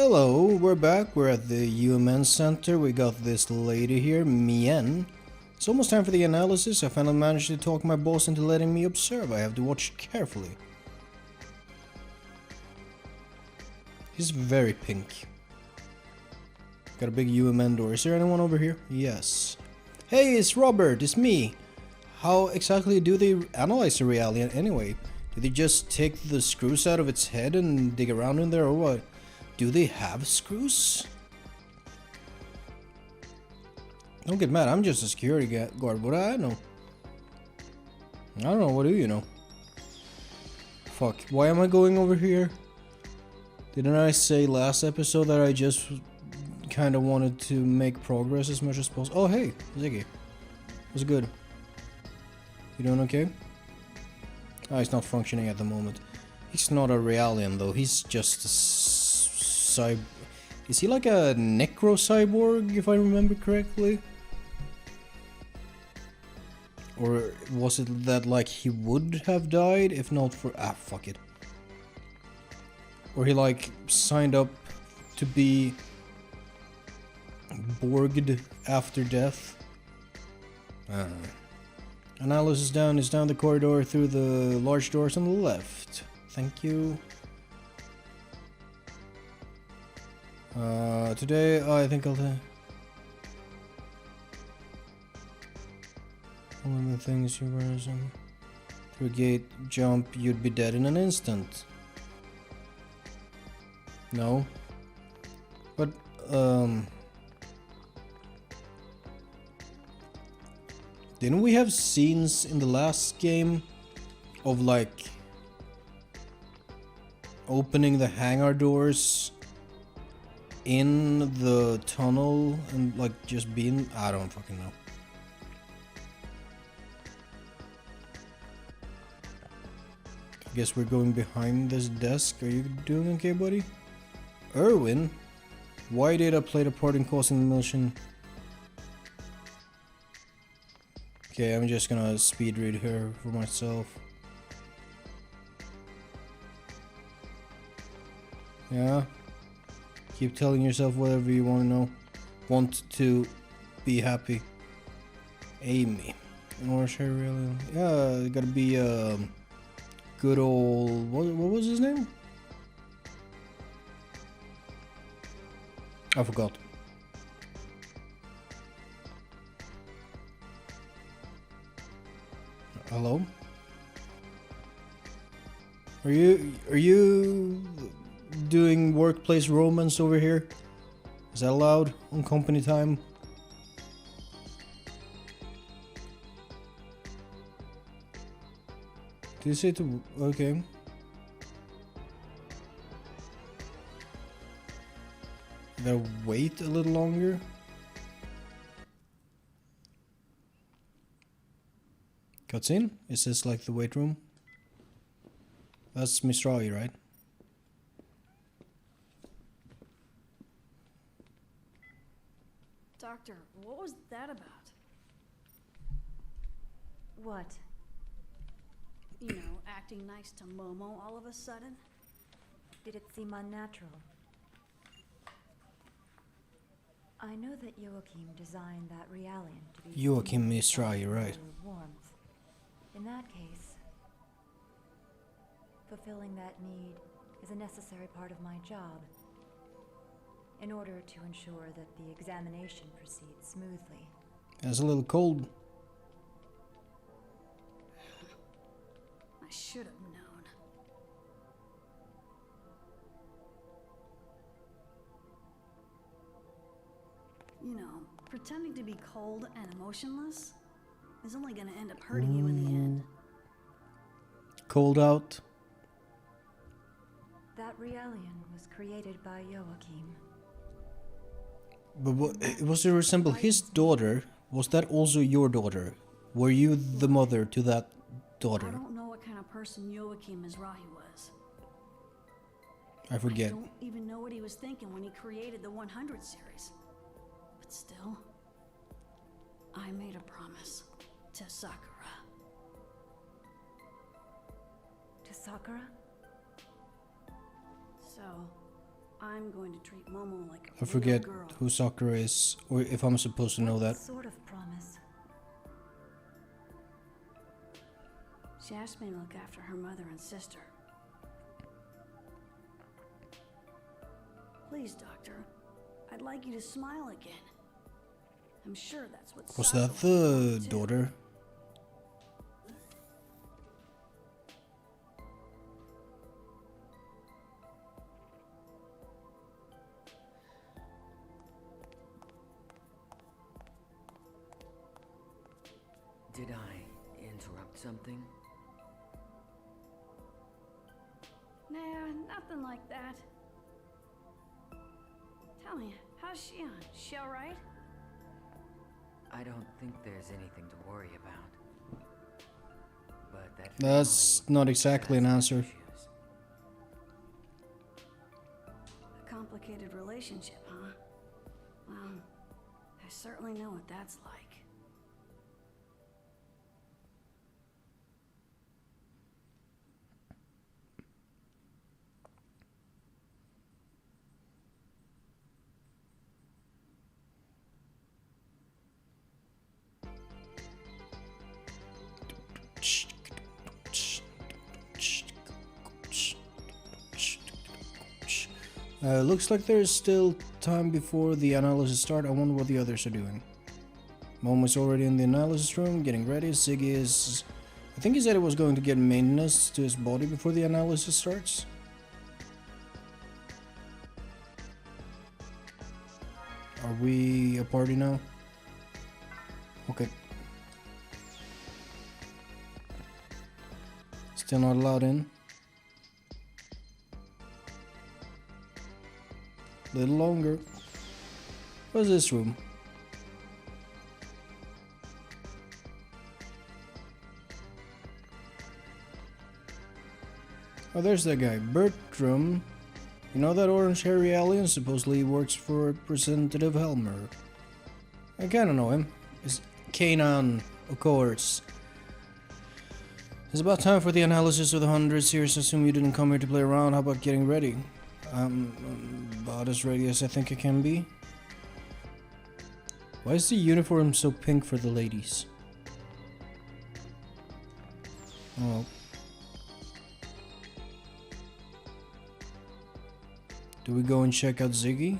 Hello, we're back. We're at the UMN Center. We got this lady here, Mien. It's almost time for the analysis. I finally managed to talk my boss into letting me observe. I have to watch carefully. He's very pink. Got a big UMN door. Is there anyone over here? Yes. Hey, it's Robert. It's me. How exactly do they analyze a reality anyway? Do they just take the screws out of its head and dig around in there or what? Do they have screws? Don't get mad, I'm just a security guard. What do I know? I don't know, what do you know? Fuck, why am I going over here? Didn't I say last episode that I just kind of wanted to make progress as much as possible? Oh hey, Ziggy. What's good? You doing okay? Oh, he's not functioning at the moment. He's not a Realian though, he's just a is he like a necro cyborg, if I remember correctly? Or was it that like he would have died if not for fuck it. Or he like signed up to be Borged after death? I don't know. Analysis is down the corridor through the large doors on the left. Thank you. Today I think I'll one of the things you were through a gate jump, you'd be dead in an instant. No. But didn't we have scenes in the last game of like opening the hangar doors in the tunnel and like just being, I don't fucking know. I guess we're going behind this desk. Are you doing okay, buddy? Erwin? Why did I play the part in causing the mission? Okay, I'm just gonna speed read her for myself. Yeah. Keep telling yourself whatever you want to know. Want to be happy. Amy. Or should I really? Yeah, gotta be good old. What was his name? I forgot. Hello? Are you doing workplace romance over here? Is that allowed on company time? Did you say to... okay. Gotta wait a little longer? Cutscene? Is this like the weight room? That's Misragi, right? Doctor, what was that about? What? You know, acting nice to Momo all of a sudden? Did it seem unnatural? I know that Joachim designed that Realian to be Joachim Misragi, right? Warmth. In that case, fulfilling that need is a necessary part of my job. In order to ensure that the examination proceeds smoothly. It's a little cold. I should have known. You know, pretending to be cold and emotionless is only gonna end up hurting you in the end. Cold out. That Realian was created by Joachim. But what, was it resemble his daughter? Was that also your daughter? Were you the mother to that daughter? I don't know what kind of person Joachim Mizrahi was. I forget. I don't even know what he was thinking when he created the 100 series. But still, I made a promise to Sakura. To Sakura? So, I'm going to treat Momo like a I forget real girl. who Sakura is, or if I'm supposed to know that. What sort of promise? She asked me to look after her mother and sister. Please, Doctor. I'd like you to smile again. I'm sure that's what Was Saga that the wanted, too. daughter? Did I interrupt something? Nah, nothing like that. Tell me, how's Shion? She alright? I don't think there's anything to worry about. But that That's family not exactly an has answer. issues. A complicated relationship, huh? Well, I certainly know what that's like. Looks like there's still time before the analysis start. I wonder what the others are doing. Momo's already in the analysis room, getting ready. Ziggy is... I think he said he was going to get maintenance to his body before the analysis starts. Are we a party now? Okay. Still not allowed in. Little longer. What's this room? Oh, there's that guy, Bertram. You know that orange-hairy alien? Supposedly he works for Representative Helmer. I kinda know him. It's Kanan, of course. It's about time for the analysis of the 100 series. Assume you didn't come here to play around. How about getting ready? About as ready as I think it can be. Why is the uniform so pink for the ladies? Oh. Do we go and check out Ziggy?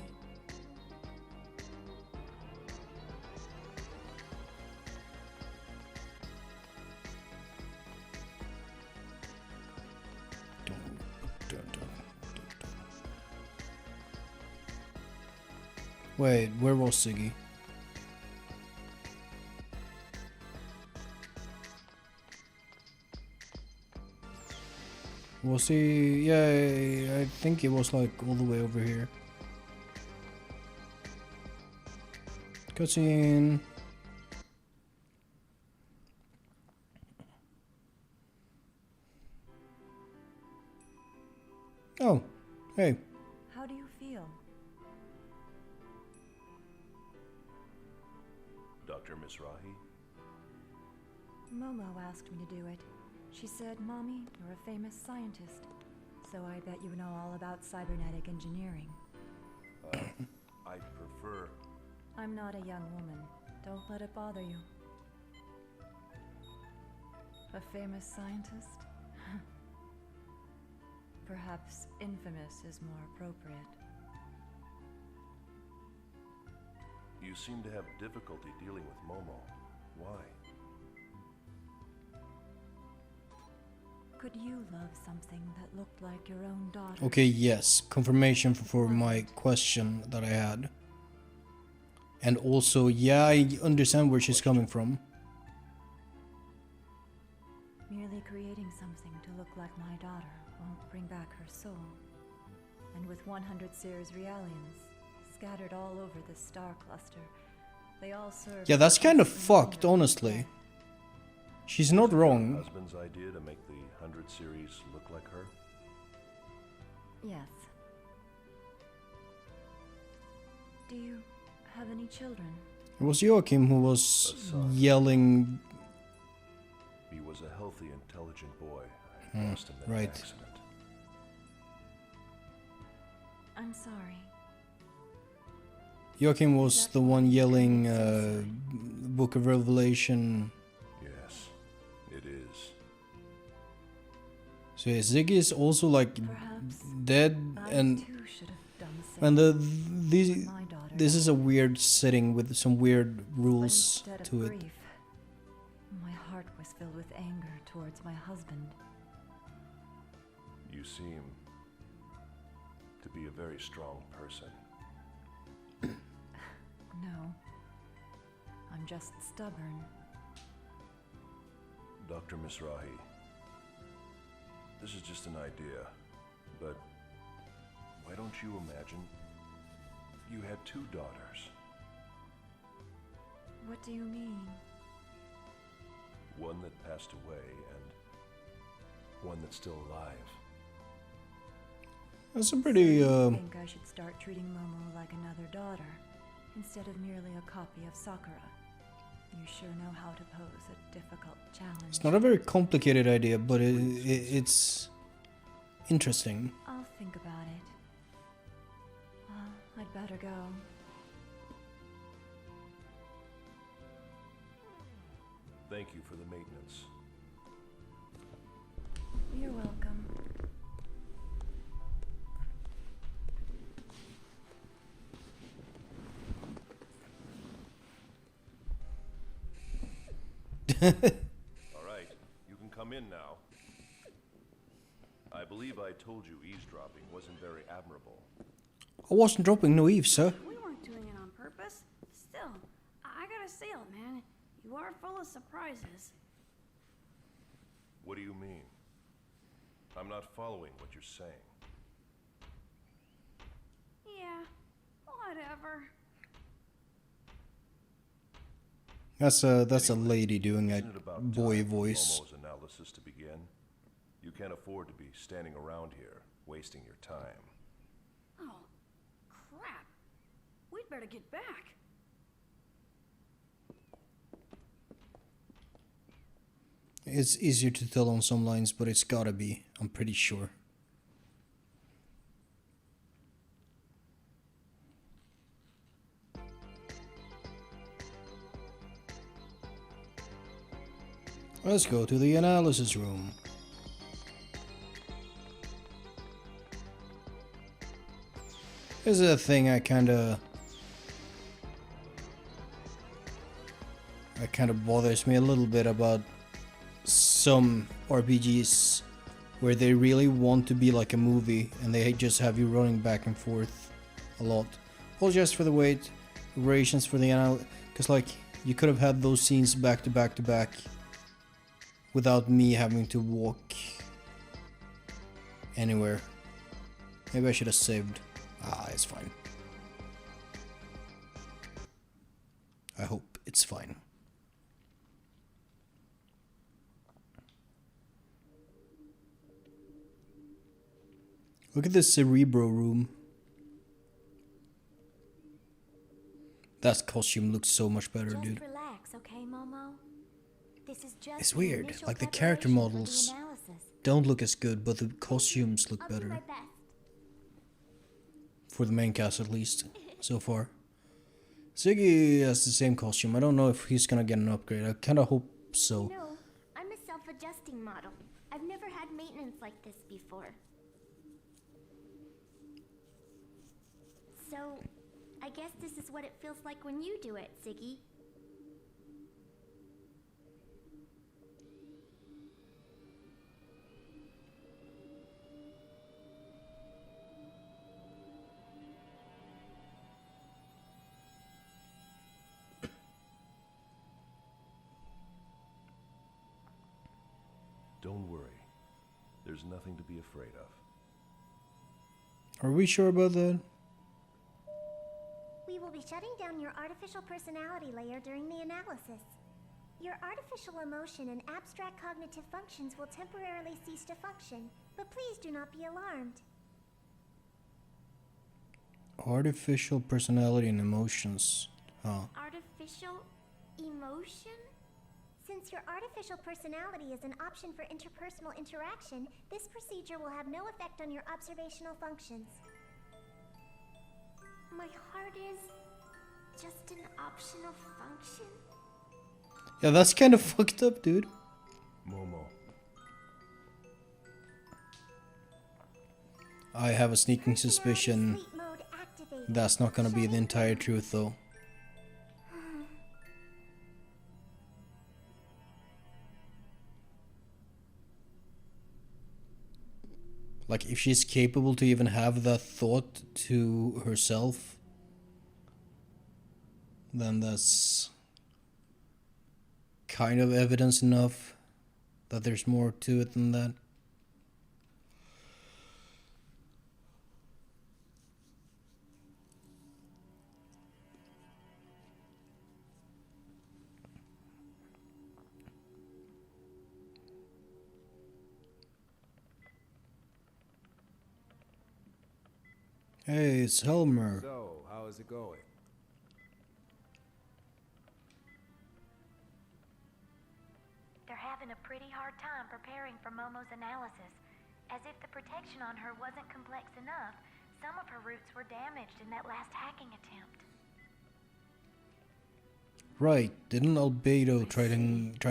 Wait, where was Ziggy? Was he? Yeah, I think it was like all the way over here. Cutscene. Oh, hey. How do you feel? Dr. Mizrahi? Momo asked me to do it. She said, Mommy, you're a famous scientist, so I bet you know all about cybernetic engineering. I prefer... I'm not a young woman. Don't let it bother you. A famous scientist? Perhaps infamous is more appropriate. You seem to have difficulty dealing with Momo. Why? Could you love something that looked like your own daughter? Okay, yes. Confirmation for my question that I had. And also, yeah, I understand where she's coming from. Merely creating something to look like my daughter won't bring back her soul. And with 100 Series Realians scattered all over the star cluster, they all serve... Yeah, that's kind of fucked, honestly. She's not Was it your wrong. husband's idea to make the 100 series look like her? Yes. Do you have any children? It was Joachim who was yelling. He was a healthy, intelligent boy. I lost him in right. an accident. I'm sorry. Joachim was the one yelling Book of Revelation. Yes, it is. So yeah, Ziggy is also like Perhaps dead, I and too should have done the same. these My daughter this is a died. weird setting with some weird But rules instead of to it. grief, my heart was filled with anger towards my husband. You seem to be a very strong person. No, I'm just stubborn. Dr. Mizrahi, this is just an idea, but why don't you imagine you had 2 daughters? What do you mean? One that passed away and one that's still alive. That's a pretty I think I should start treating Momo like another daughter, instead of merely a copy of Sakura. You sure know how to pose a difficult challenge. It's not a very complicated idea, but it's interesting. I'll think about it. Well, I'd better go. Thank you for the maintenance. You're welcome. All right, you can come in now. I believe I told you eavesdropping wasn't very admirable. I wasn't dropping no eaves, sir. We weren't doing it on purpose. Still, I gotta say it, man. You are full of surprises. What do you mean? I'm not following what you're saying. Yeah, whatever. That's a lady doing a Isn't it about boy time for voice. Momo's analysis to begin? You can't afford to be standing around here, wasting your time. Oh, crap. We'd better get back. It's easier to tell on some lines, but it's gotta be. I'm pretty sure. Let's go to the analysis room. This is a thing that kind of bothers me a little bit about some RPGs where they really want to be like a movie and they just have you running back and forth a lot. Apologize for the wait, variations for the because like you could have had those scenes back to back to back without me having to walk anywhere. Maybe I should have saved. It's fine. I hope it's fine. Look at this Cerebro room. That costume looks so much better, Just dude. relax, okay, Momo? This is just It's the weird, initial like the character preparation for the models analysis. don't look as good, but the costumes look I'll do my better. best. For the main cast, at least, so far. Ziggy has the same costume. I don't know if he's gonna get an upgrade. I kinda hope so. No, I'm a self-adjusting model. I've never had maintenance like this before. So, I guess this is what it feels like when you do it, Ziggy. Don't worry. There's nothing to be afraid of. Are we sure about that? We will be shutting down your artificial personality layer during the analysis. Your artificial emotion and abstract cognitive functions will temporarily cease to function, but please do not be alarmed. Artificial personality and emotions. Huh. Artificial emotion? Since your artificial personality is an option for interpersonal interaction, this procedure will have no effect on your observational functions. My heart is just an optional function. Yeah, that's kind of fucked up, dude. Momo. I have a sneaking suspicion Sleep mode activated. that's not gonna be the entire truth, though. Like, if she's capable to even have that thought to herself, then that's kind of evidence enough that there's more to it than that. Hey, it's Helmer. So, how is it going? They're having a pretty hard time preparing for Momo's analysis. As if the protection on her wasn't complex enough, some of her roots were damaged in that last hacking attempt. Right, didn't Albedo try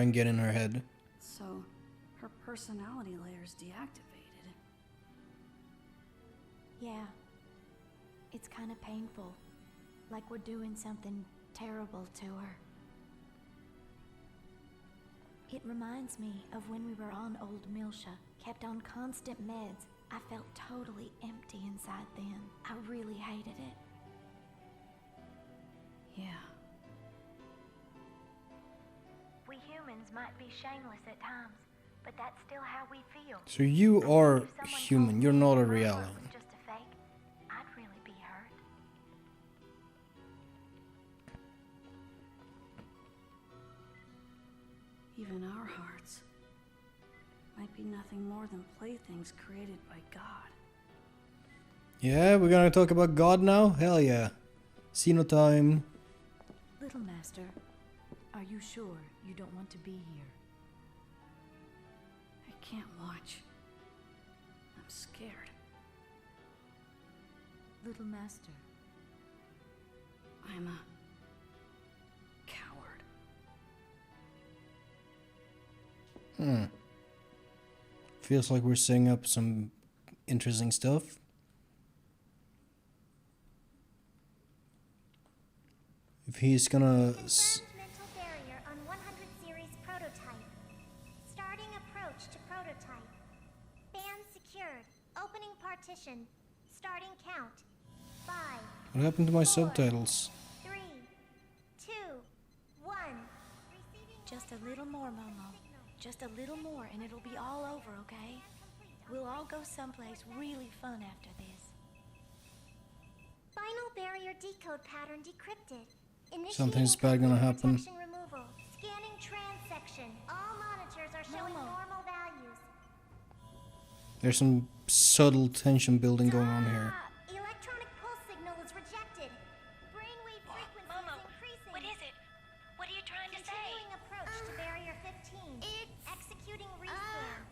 and get in her head? So, her personality layer's deactivated. Yeah. It's kind of painful. Like we're doing something terrible to her. It reminds me of when we were on Old Milsha, kept on constant meds. I felt totally empty inside then. I really hated it. Yeah. We humans might be shameless at times, but that's still how we feel. So you I are think if someone told human, me you're not a that my heart reality. was just a fake, I'd really be hurt. Even our hearts might be nothing more than playthings created by God. Yeah, we're gonna talk about God now? Hell yeah. Xeno time. Little Master, are you sure you don't want to be here? I can't watch. I'm scared. Little Master, I'm a coward. Feels like we're setting up some interesting stuff. If he's gonna... Confirmed mental barrier on 100 series prototype. Starting approach to prototype. Band secured. Opening partition. Starting count. 5, What happened to my 4, subtitles? 3, 2, 1. Receiving Just a little more, Momo. Just a little more and it'll be all over, okay? We'll all go someplace really fun after this. final barrier decode pattern decrypted. Initiating Something's bad gonna complete happen. protection removal. Scanning transection. All monitors are showing Momo. normal values. There's some subtle tension building going on here. Electronic pulse signal is rejected. Brainwave frequency Momo, is increasing. what is it? What are you trying to say? Continuing approach to barrier 15. Executing rescan.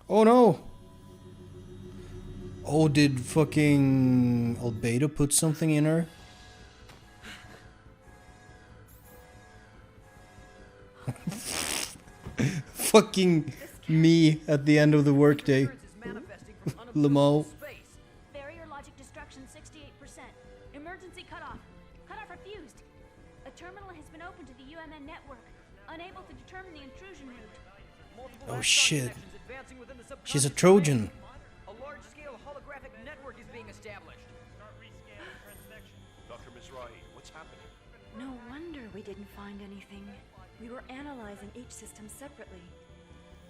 Oh no! Oh, did fucking Albedo put something in her? Fucking me at the end of the workday. Lamo. Barrier logic destruction 68%. Emergency cutoff. Cutoff refused. A terminal has been opened to the UMN network. Unable to determine the intrusion route. Oh shit. She's a Trojan. A large-scale holographic network is being established. Dr. Mizrahi, what's happening? No wonder we didn't find anything. We were analyzing each system separately.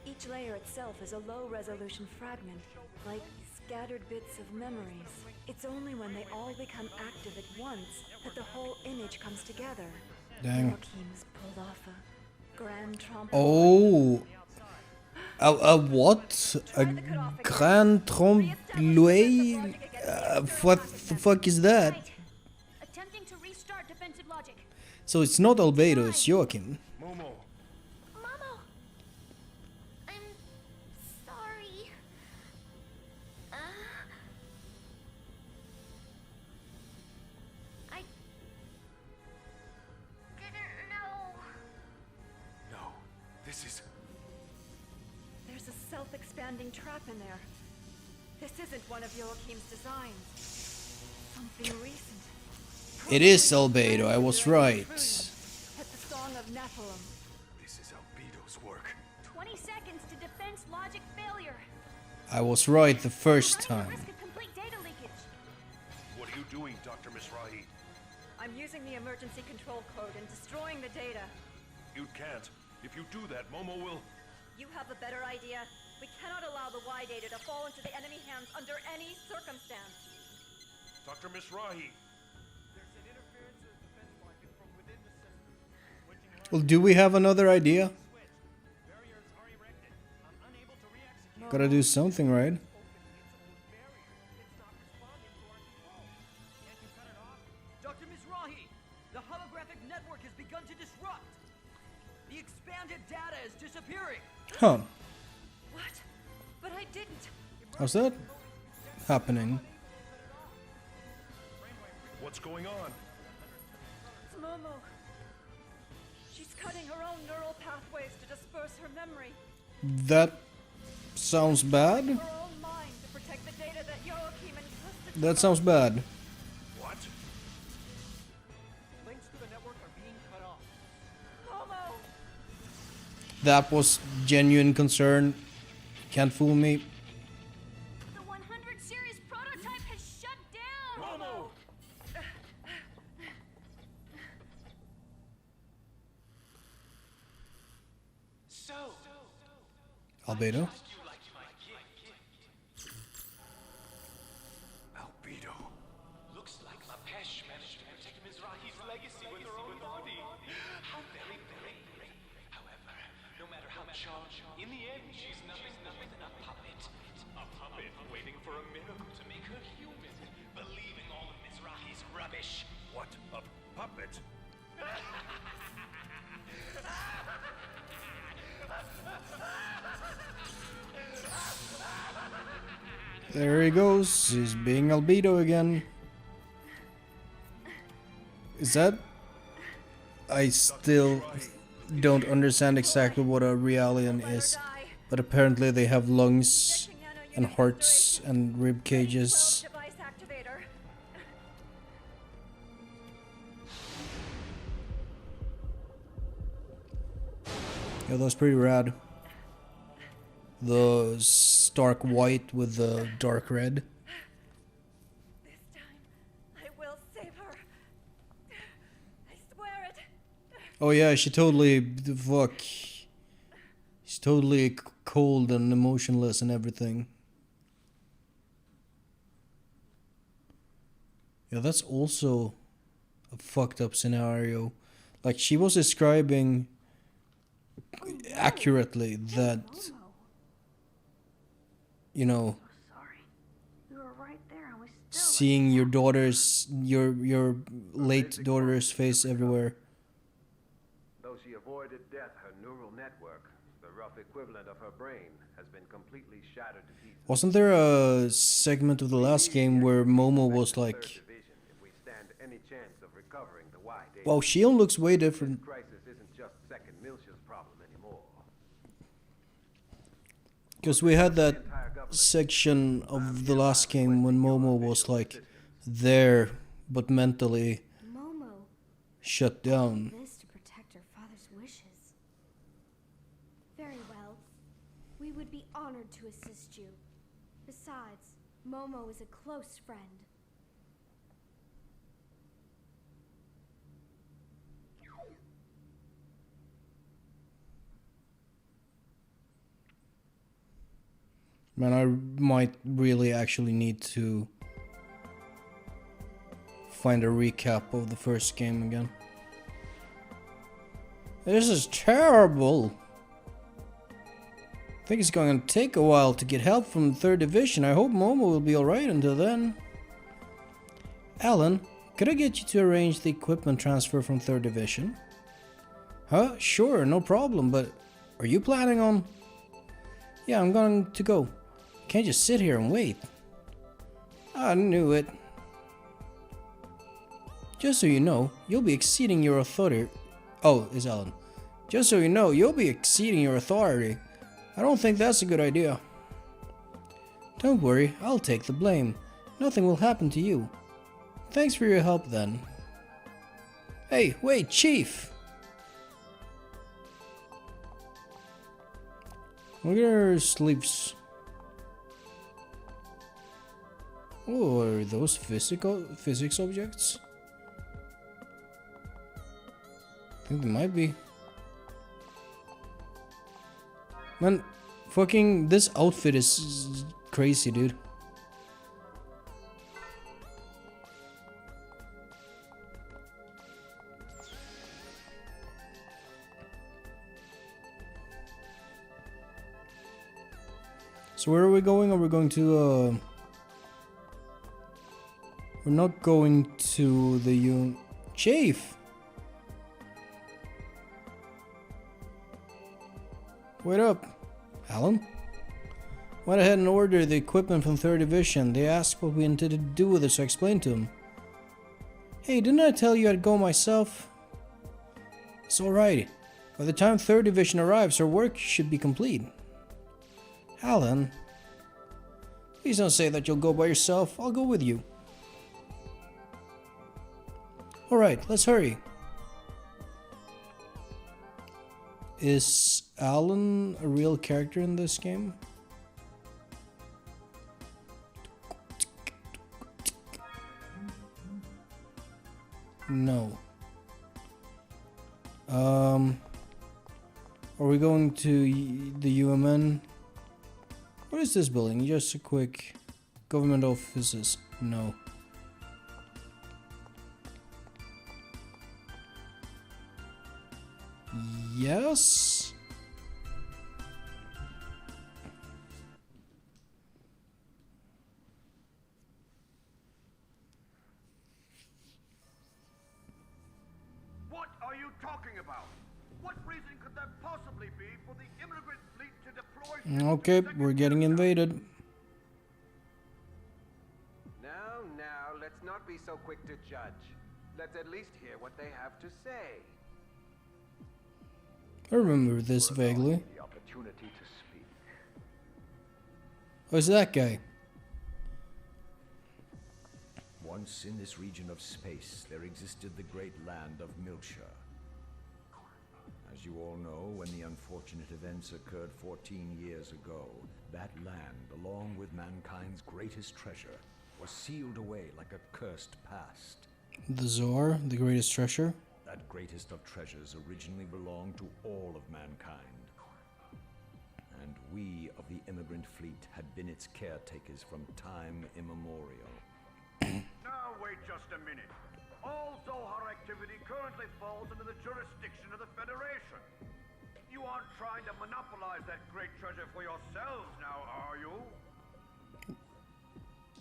Each layer itself is a low-resolution fragment, like scattered bits of memories. It's only when they all become active at once that the whole image comes together. Dang. Joachim's pulled off a grand trompe. Oh. A what? A grand trompe-l'oeil? What the fuck is that? Attempting to restart defensive logic. So it's not Albedo, it's Joachim. Momo! Momo! I'm sorry. self-expanding trap in there. This isn't one of Joachim's designs. Something recent. It is Albedo, I was right. At the Song of Nephilim. This is Albedo's work. 20 seconds to defense logic failure. I was right the first Running the time. risk of complete data leakage. What are you doing, Dr. Mizrahi? I'm using the emergency control code and destroying the data. You can't. If you do that, Momo will... You have a better idea? We cannot allow the Y data to fall into the enemy hands under any circumstance. Dr. Mizrahi! Well, do we have another idea? Gotta do something, right? Dr. Mizrahi, the holographic network has begun to disrupt. The expanded data is disappearing. Huh. What? But I didn't. How's that happening? What's going on? It's Momo. She's cutting her own neural pathways to disperse her memory. That sounds bad. Her own mind to protect the data that Joachim entrusted. That sounds bad. What? Links to the network are being cut off. Momo! That was genuine concern. Can't fool me. The 100 series prototype has shut down. Momo! Albedo. Albedo. Looks like Lapesh managed to protect Mizrahi's legacy with her own body. How very, very brave. However, no matter how charged, in the end, she's nothing more than a puppet. A puppet waiting for a miracle to make her human, believing all of Mizrahi's rubbish. What? A puppet? There he goes. He's being Albedo again. Is that... I still don't understand exactly what a Realian is. But apparently they have lungs and hearts and rib cages. Device activator. Yeah, that's pretty rad. The stark white with the dark red. This time, I will save her. I swear it. Oh yeah, she totally... Fuck. She's totally cold and emotionless and everything. Yeah, that's also a fucked up scenario. Like, she was describing accurately that, you know, Sorry. We were right there and we still... seeing your daughter's, your late daughter's face everywhere. Though she avoided death, her neural network, the rough equivalent of her brain, has been completely shattered to pieces. Wasn't there a segment of the last game where Momo was like, If we stand any chance of recovering the Y data, wow, Shion looks way different. crisis isn't just Second Miltia's problem anymore. Because we had that section of the last game when Momo was like there, but mentally Momo shut down. this to protect her father's wishes. Very well. We would be honored to assist you. Besides, Momo is a close friend. Man, I might really actually need to find a recap of the first game again. This is terrible. I think it's going to take a while to get help from the 3rd Division. I hope Momo will be alright until then. Alan, could I get you to arrange the equipment transfer from 3rd Division? Huh? Sure, no problem, but are you planning on... Yeah, I'm going to go. Can't just sit here and wait. I knew it. Just so you know, you'll be exceeding your authority. Oh, it's Alan. Just so you know, you'll be exceeding your authority. I don't think that's a good idea. Don't worry, I'll take the blame. Nothing will happen to you. Thanks for your help then. Hey, wait, Chief! Look at her sleeves. Oh, are those physics objects? I think they might be. Man, fucking this outfit is crazy, dude. So where are we going? Are we going to we're not going to the Chief. Wait up, Alan. Went ahead and ordered the equipment from 3rd Division. They asked what we intended to do with it, so I explained to them. Hey, didn't I tell you I'd go myself? It's alright. By the time 3rd Division arrives, our work should be complete. Alan, please don't say that you'll go by yourself. I'll go with you. Alright, let's hurry. Is Alan a real character in this game? No. Are we going to the UMN? What is this building? Just a quick government offices. No. Yes. What are you talking about? What reason could there possibly be for the immigrant fleet to deploy? Okay, we're getting invaded. Now, let's not be so quick to judge. Let's at least hear what they have to say. I remember this vaguely. The opportunity to speak. Who's that guy? Once in this region of space, there existed the great land of Miltia. As you all know, when the unfortunate events occurred 14 years ago, that land, along with mankind's greatest treasure, was sealed away like a cursed past. The Tsar, the greatest treasure? That greatest of treasures originally belonged to all of mankind. And we of the immigrant fleet had been its caretakers from time immemorial. Now wait just a minute. All Zohar activity currently falls under the jurisdiction of the Federation. You aren't trying to monopolize that great treasure for yourselves now, are you?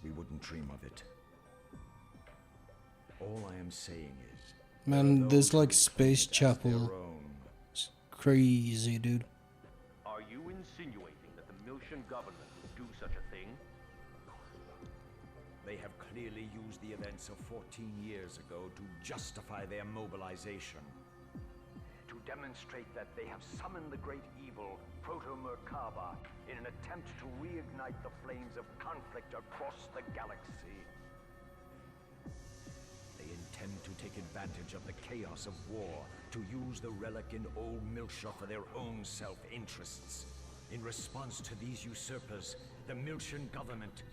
We wouldn't dream of it. All I am saying is... Man, this like space chapel. It's crazy, dude. Are you insinuating that the Miltian government would do such a thing? They have clearly used the events of 14 years ago to justify their mobilization. To demonstrate that they have summoned the great evil, Proto-Merkaba, in an attempt to reignite the flames of conflict across the galaxy. They intend to take advantage of the chaos of war to use the relic in Old Miltia for their own self-interests. In response to these usurpers, the Miltian government,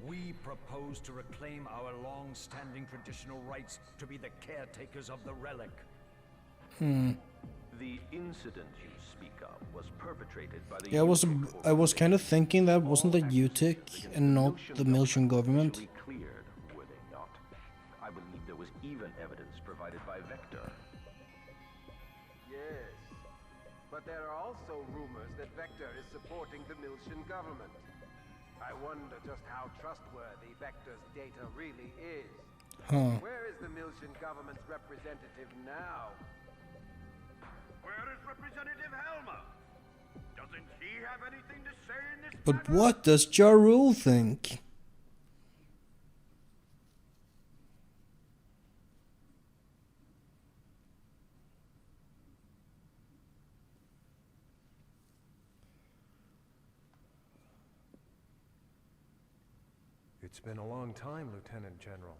we propose to reclaim our long-standing traditional rights to be the caretakers of the relic. The incident you speak of was perpetrated by the... Yeah, I was kind of thinking that wasn't the UTIC and not the Miltian government. Cleared, were they not? I believe there was even evidence provided by Vector. Yes, but there are also rumors that Vector is supporting the Miltian government. I wonder just how trustworthy Vector's data really is. Where is the Miltian government's representative now? Where is Representative Helmer? Doesn't he have anything to say in this But matter? what does Ja Rule think? It's been a long time, Lieutenant General.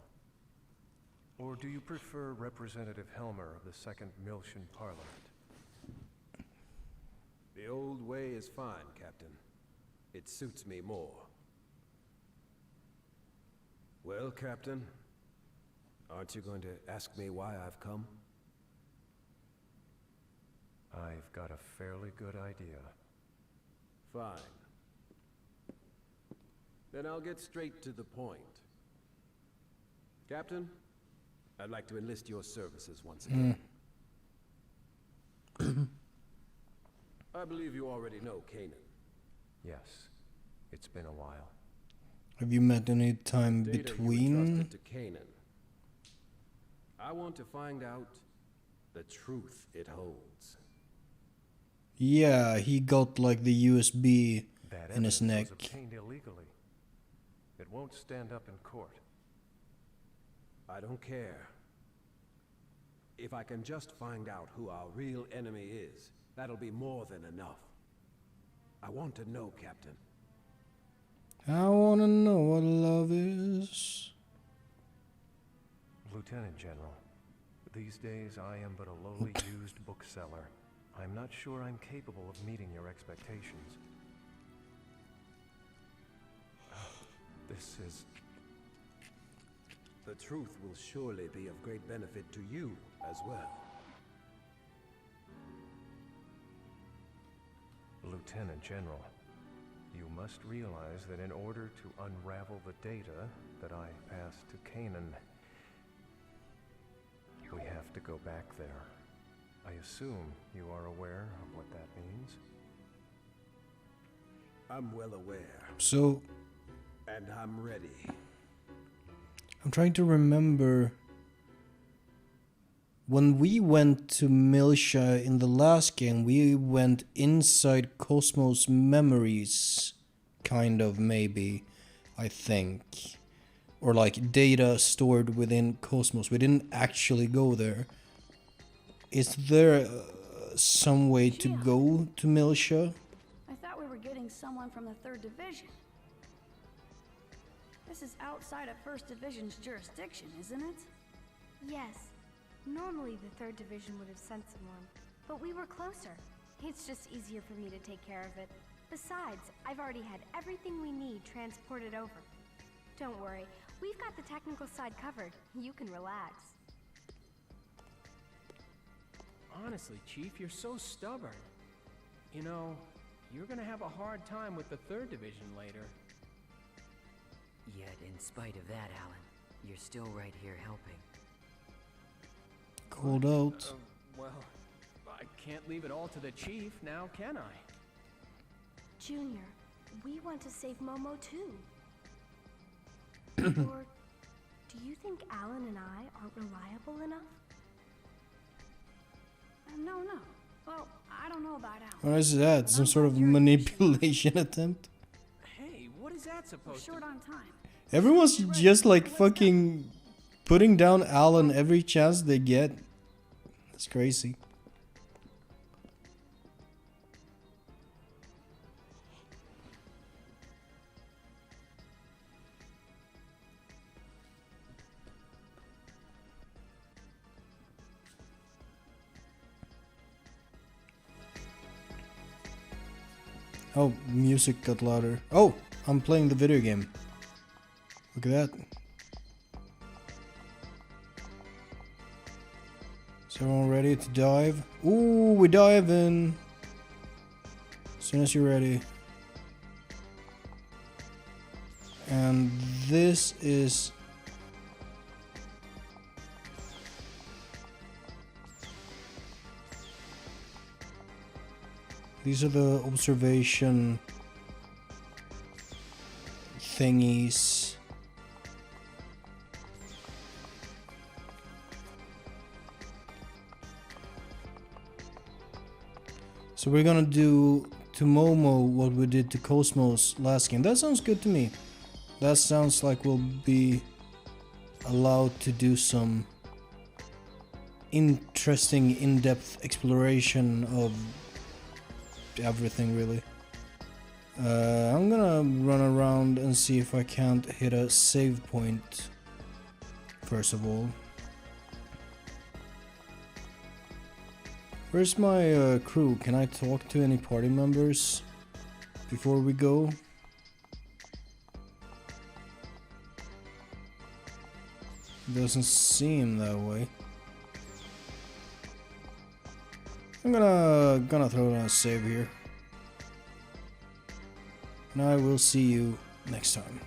Or do you prefer Representative Helmer of the 2nd Miltian Parliament? The old way is fine, Captain. It suits me more. Well, Captain, aren't you going to ask me why I've come? I've got a fairly good idea. Fine. Then I'll get straight to the point. Captain, I'd like to enlist your services once again. I believe you already know Kanan. Yes, it's been a while. Have you met any time Data between? you entrusted to Kanan. I want to find out the truth it holds. Yeah, he got like the USB That in his neck. was obtained illegally. It won't stand up in court. I don't care. If I can just find out who our real enemy is, that'll be more than enough. I want to know, Captain. I wanna know what love is. Lieutenant General, these days I am but a lowly used bookseller. I'm not sure I'm capable of meeting your expectations. This is... The truth will surely be of great benefit to you as well. Lieutenant General, you must realize that in order to unravel the data that I passed to Kanan, we have to go back there. I assume you are aware of what that means? I'm well aware. So, and I'm ready. I'm trying to remember when we went to Miltia in the last game, we went inside Cosmos memories, kind of, maybe, I think. Or like data stored within Cosmos. We didn't actually go there. Is there some way to go to Miltia? I thought we were getting someone from the 3rd Division. This is outside of 1st Division's jurisdiction, isn't it? Yes. Normally the 3rd Division would have sent someone, but we were closer. It's just easier for me to take care of it. Besides, I've already had everything we need transported over. Don't worry, we've got the technical side covered. You can relax. Honestly, Chief, you're so stubborn. You know, you're gonna have a hard time with the 3rd Division later. Yet, in spite of that, Alan, you're still right here helping. Cold out. Well, I can't leave it all to the Chief, now can I? Junior, we want to save Momo too. Or do you think Alan and I aren't reliable enough? No. Well, I don't know about Alan. What is that? Some sort of manipulation attempt? Hey, what is that supposed to be? Short on time. Everyone's just like fucking putting down Alan every chance they get. That's crazy. Oh, music got louder. Oh, I'm playing the video game. Look at that. Is everyone ready to dive? Ooh, we dive in. As soon as you're ready. And this is... These are the observation thingies. So we're gonna do to Momo what we did to Cosmos last game. That sounds good to me. That sounds like we'll be allowed to do some interesting in-depth exploration of everything, really. I'm gonna run around and see if I can't hit a save point first of all. Where's my crew? Can I talk to any party members before we go? Doesn't seem that way. I'm gonna throw down a save here. And I will see you next time.